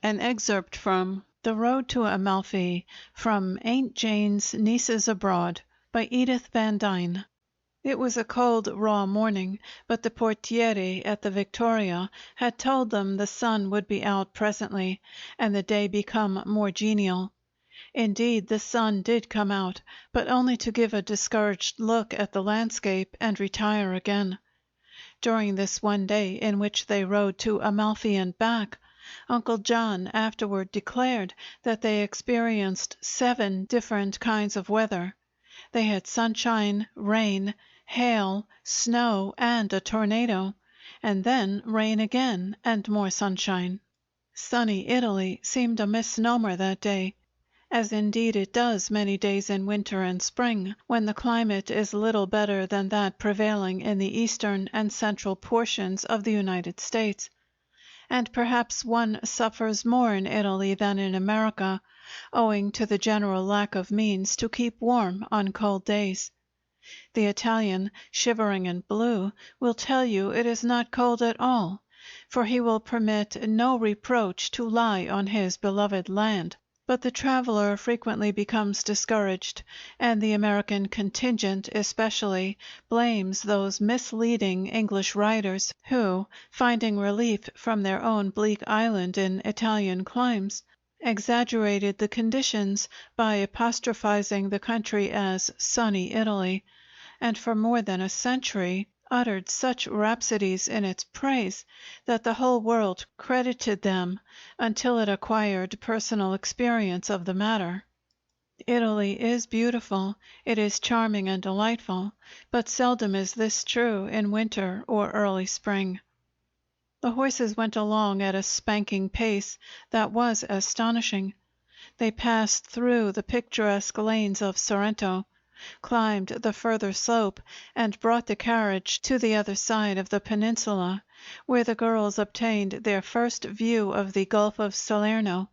An excerpt from The Road to Amalfi from Aunt Jane's Nieces Abroad by Edith Van Dyne. It was a cold, raw morning, but the portiere at the Victoria had told them the sun would be out presently, and the day become more genial. Indeed, the sun did come out, but only to give a discouraged look at the landscape and retire again. During this one day in which they rode to Amalfi and back, Uncle John afterward declared that they experienced 7 different kinds of weather. They had sunshine, rain, hail, snow, and a tornado, and then rain again and more sunshine. Sunny Italy seemed a misnomer that day, as indeed it does many days in winter and spring, when the climate is little better than that prevailing in the eastern and central portions of the United States. And perhaps one suffers more in Italy than in America, owing to the general lack of means to keep warm on cold days. The Italian, shivering in blue, will tell you it is not cold at all, for he will permit no reproach to lie on his beloved land. But the traveler frequently becomes discouraged, and the American contingent especially blames those misleading English writers who, finding relief from their own bleak island in Italian climes, exaggerated the conditions by apostrophizing the country as sunny Italy, and for more than a century uttered such rhapsodies in its praise that the whole world credited them until it acquired personal experience of the matter. Italy is beautiful, it is charming and delightful, but seldom is this true in winter or early spring. The horses went along at a spanking pace that was astonishing. They passed through the picturesque lanes of Sorrento, climbed the further slope, and brought the carriage to the other side of the peninsula, where the girls obtained their first view of the Gulf of Salerno,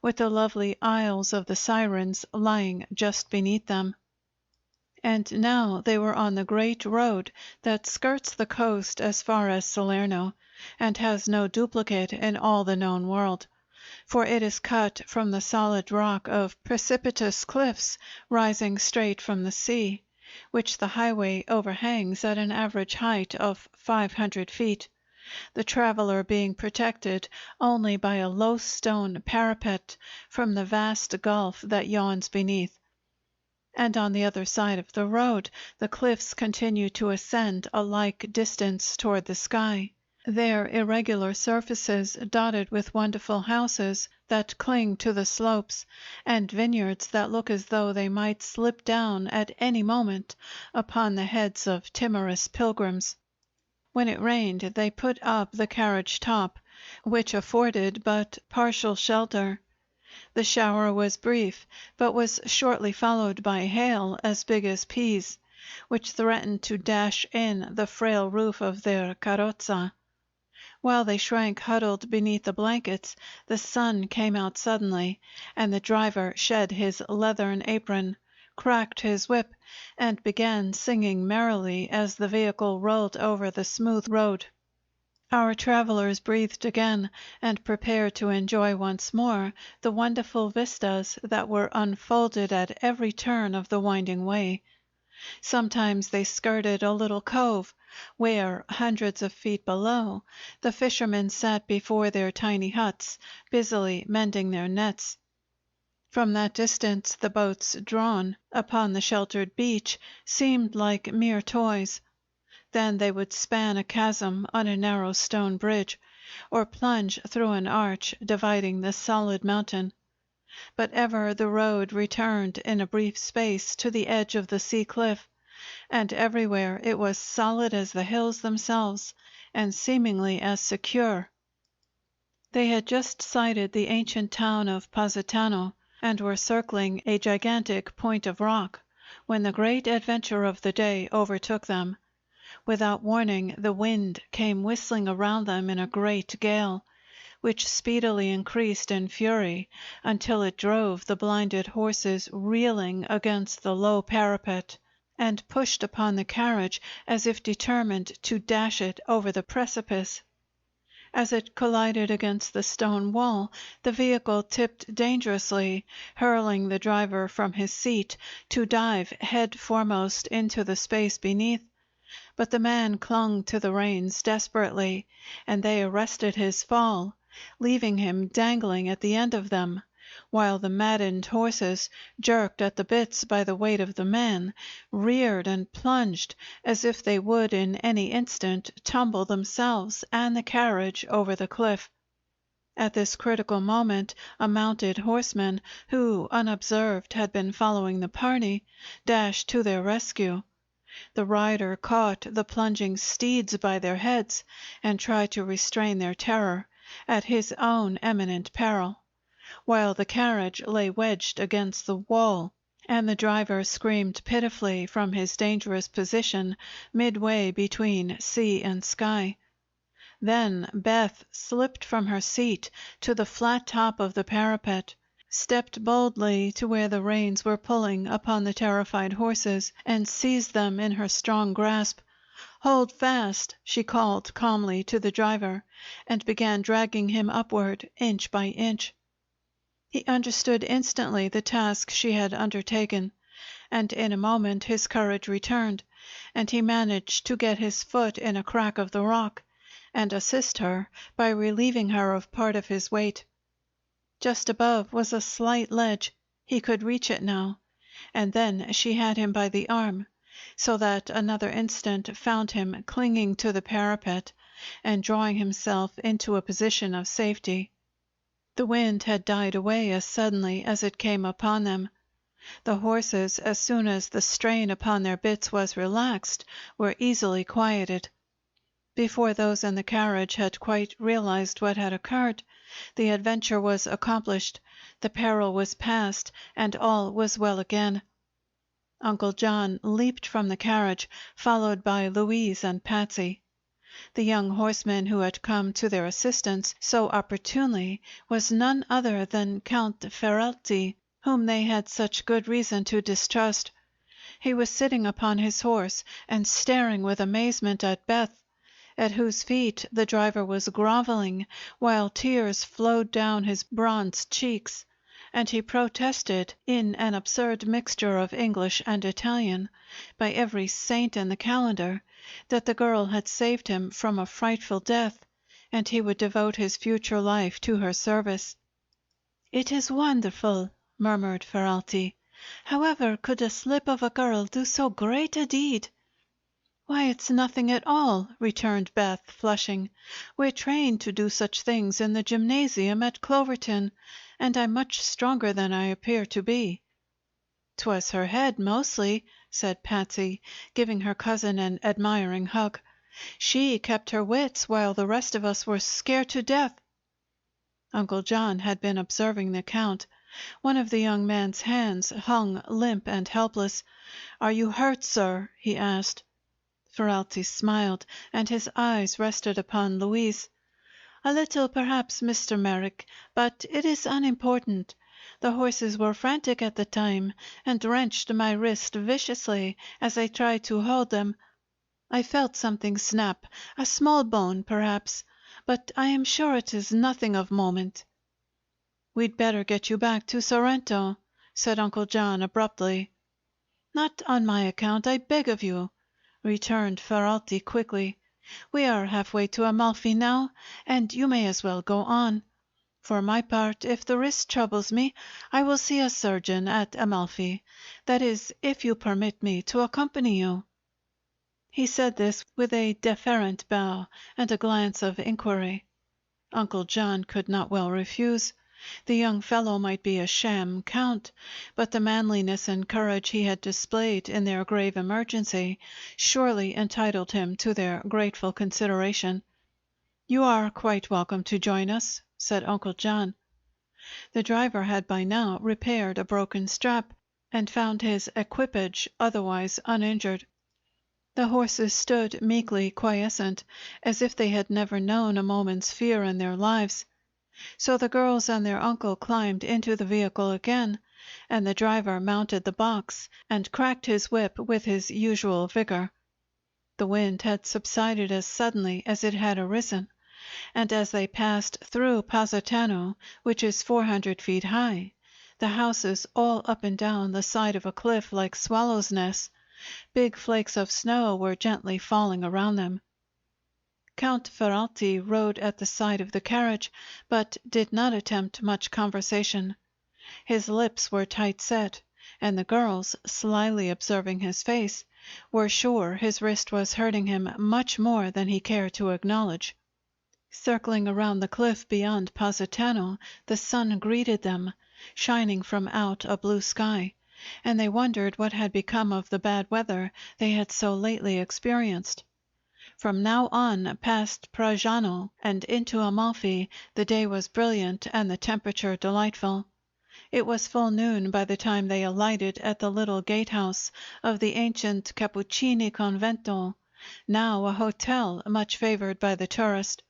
with the lovely Isles of the Sirens lying just beneath them. And now they were on the great road that skirts the coast as far as Salerno, and has no duplicate in all the known world, for it is cut from the solid rock of precipitous cliffs rising straight from the sea, which the highway overhangs at an average height of 500 feet, the traveler being protected only by a low stone parapet from the vast gulf that yawns beneath. And on the other side of the road the cliffs continue to ascend a like distance toward the sky, their irregular surfaces dotted with wonderful houses that cling to the slopes, and vineyards that look as though they might slip down at any moment upon the heads of timorous pilgrims. When it rained, they put up the carriage top, which afforded but partial shelter. The shower was brief, but was shortly followed by hail as big as peas, which threatened to dash in the frail roof of their carrozza. While they shrank huddled beneath the blankets, the sun came out suddenly, and the driver shed his leathern apron, cracked his whip, and began singing merrily as the vehicle rolled over the smooth road. Our travelers breathed again, and prepared to enjoy once more the wonderful vistas that were unfolded at every turn of the winding way. Sometimes they skirted a little cove, where, hundreds of feet below, the fishermen sat before their tiny huts, busily mending their nets. From that distance the boats drawn upon the sheltered beach seemed like mere toys. Then they would span a chasm on a narrow stone bridge, or plunge through an arch dividing the solid mountain. But ever the road returned in a brief space to the edge of the sea cliff, and everywhere it was solid as the hills themselves, and seemingly as secure. They had just sighted the ancient town of Positano, and were circling a gigantic point of rock, when the great adventure of the day overtook them. Without warning, the wind came whistling around them in a great gale, which speedily increased in fury until it drove the blinded horses reeling against the low parapet, and pushed upon the carriage as if determined to dash it over the precipice. As it collided against the stone wall, the vehicle tipped dangerously, hurling the driver from his seat to dive head foremost into the space beneath. But the man clung to the reins desperately, and they arrested his fall, leaving him dangling at the end of them, while the maddened horses, jerked at the bits by the weight of the man, reared and plunged as if they would in any instant tumble themselves and the carriage over the cliff. At this critical moment a mounted horseman, who, unobserved, had been following the party, dashed to their rescue. The rider caught the plunging steeds by their heads, and tried to restrain their terror, at his own imminent peril, while the carriage lay wedged against the wall, and the driver screamed pitifully from his dangerous position midway between sea and sky. Then Beth slipped from her seat to the flat top of the parapet, stepped boldly to where the reins were pulling upon the terrified horses, and seized them in her strong grasp. "Hold fast!" she called calmly to the driver, and began dragging him upward inch by inch. He understood instantly the task she had undertaken, and in a moment his courage returned, and he managed to get his foot in a crack of the rock, and assist her by relieving her of part of his weight. Just above was a slight ledge. He could reach it now, and then she had him by the arm, so that another instant found him clinging to the parapet and drawing himself into a position of safety. The wind had died away as suddenly as it came upon them. The horses, as soon as the strain upon their bits was relaxed, were easily quieted. Before those in the carriage had quite realized what had occurred, the adventure was accomplished, the peril was past, and all was well again. Uncle John leaped from the carriage, followed by Louise and Patsy. The young horseman who had come to their assistance so opportunely was none other than Count Ferralti, whom they had such good reason to distrust. He was sitting upon his horse and staring with amazement at Beth, at whose feet the driver was groveling, while tears flowed down his bronzed cheeks, and he protested, in an absurd mixture of English and Italian, by every saint in the calendar, that the girl had saved him from a frightful death, and he would devote his future life to her service. "It is wonderful," murmured Ferralti. "However could a slip of a girl do so great a deed?" "Why, it's nothing at all," returned Beth, flushing. "We're trained to do such things in the gymnasium at Cloverton, and I'm much stronger than I appear to be." "'Twas her head, mostly," said Patsy, giving her cousin an admiring hug. "She kept her wits while the rest of us were scared to death." Uncle John had been observing the Count. One of the young man's hands hung limp and helpless. "Are you hurt, sir?" he asked. Ferralti smiled, and his eyes rested upon Louise. "A little, perhaps, Mr. Merrick, but it is unimportant. The horses were frantic at the time, and wrenched my wrist viciously as I tried to hold them. I felt something snap, a small bone, perhaps, but I am sure it is nothing of moment." "We'd better get you back to Sorrento," said Uncle John abruptly. "Not on my account, I beg of you," returned Ferralti quickly. "We are halfway to Amalfi now, and you may as well go on. For my part, if the wrist troubles me, I will see a surgeon at Amalfi. That is, if you permit me to accompany you." He said this with a deferent bow and a glance of inquiry. Uncle John could not well refuse. The young fellow might be a sham count, but the manliness and courage he had displayed in their grave emergency surely entitled him to their grateful consideration. "You are quite welcome to join us," said Uncle John. The driver had by now repaired a broken strap, and found his equipage otherwise uninjured. The horses stood meekly quiescent, as if they had never known a moment's fear in their lives. So the girls and their uncle climbed into the vehicle again, and the driver mounted the box and cracked his whip with his usual vigor. The wind had subsided as suddenly as it had arisen, and as they passed through Positano, which is 400 feet high, the houses all up and down the side of a cliff like swallows' nests, big flakes of snow were gently falling around them. Count Ferralti rode at the side of the carriage, but did not attempt much conversation. His lips were tight set, and the girls, slyly observing his face, were sure his wrist was hurting him much more than he cared to acknowledge. Circling around the cliff beyond Positano, the sun greeted them, shining from out a blue sky, and they wondered what had become of the bad weather they had so lately experienced. From now on, past Prajano and into Amalfi, the day was brilliant and the temperature delightful. It was full noon by the time they alighted at the little gatehouse of the ancient Cappuccini Convento, now a hotel much favored by the tourist.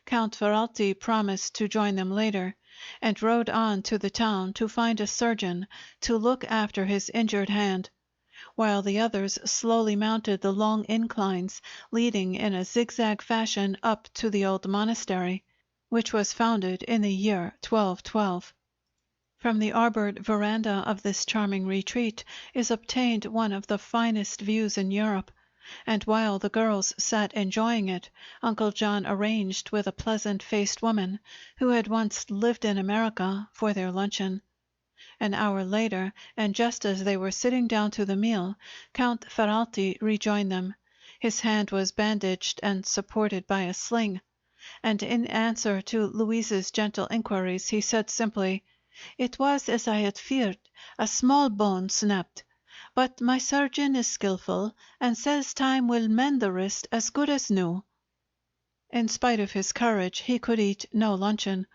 Count Ferralti promised to join them later, and rode on to the town to find a surgeon to look after his injured hand, while the others slowly mounted the long inclines leading in a zigzag fashion up to the old monastery, which was founded in the year 1212. From the arbored veranda of this charming retreat is obtained one of the finest views in Europe, and while the girls sat enjoying it, Uncle John arranged with a pleasant-faced woman, who had once lived in America, for their luncheon. An hour later, and just as they were sitting down to the meal, Count Ferralti rejoined them. His hand was bandaged and supported by a sling, and in answer to Louise's gentle inquiries, he said simply, "It was as I had feared, a small bone snapped. But my surgeon is skillful, and says time will mend the wrist as good as new." In spite of his courage, he could eat no luncheon,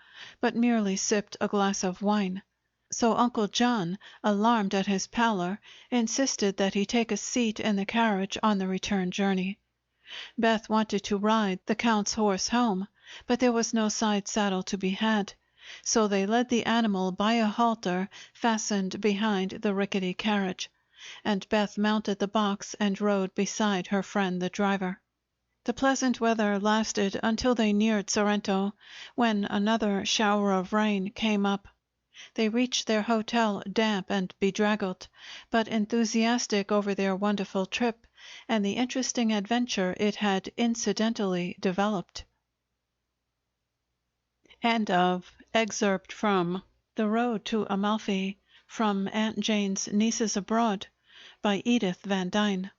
but merely sipped a glass of wine. So Uncle John, alarmed at his pallor, insisted that he take a seat in the carriage on the return journey. Beth wanted to ride the Count's horse home, but there was no side saddle to be had, so they led the animal by a halter fastened behind the rickety carriage, and Beth mounted the box and rode beside her friend the driver. The pleasant weather lasted until they neared Sorrento, when another shower of rain came up. They reached their hotel damp and bedraggled, but enthusiastic over their wonderful trip and the interesting adventure it had incidentally developed. End of excerpt from The Road to Amalfi from Aunt Jane's Nieces Abroad by Edith Van Dyne.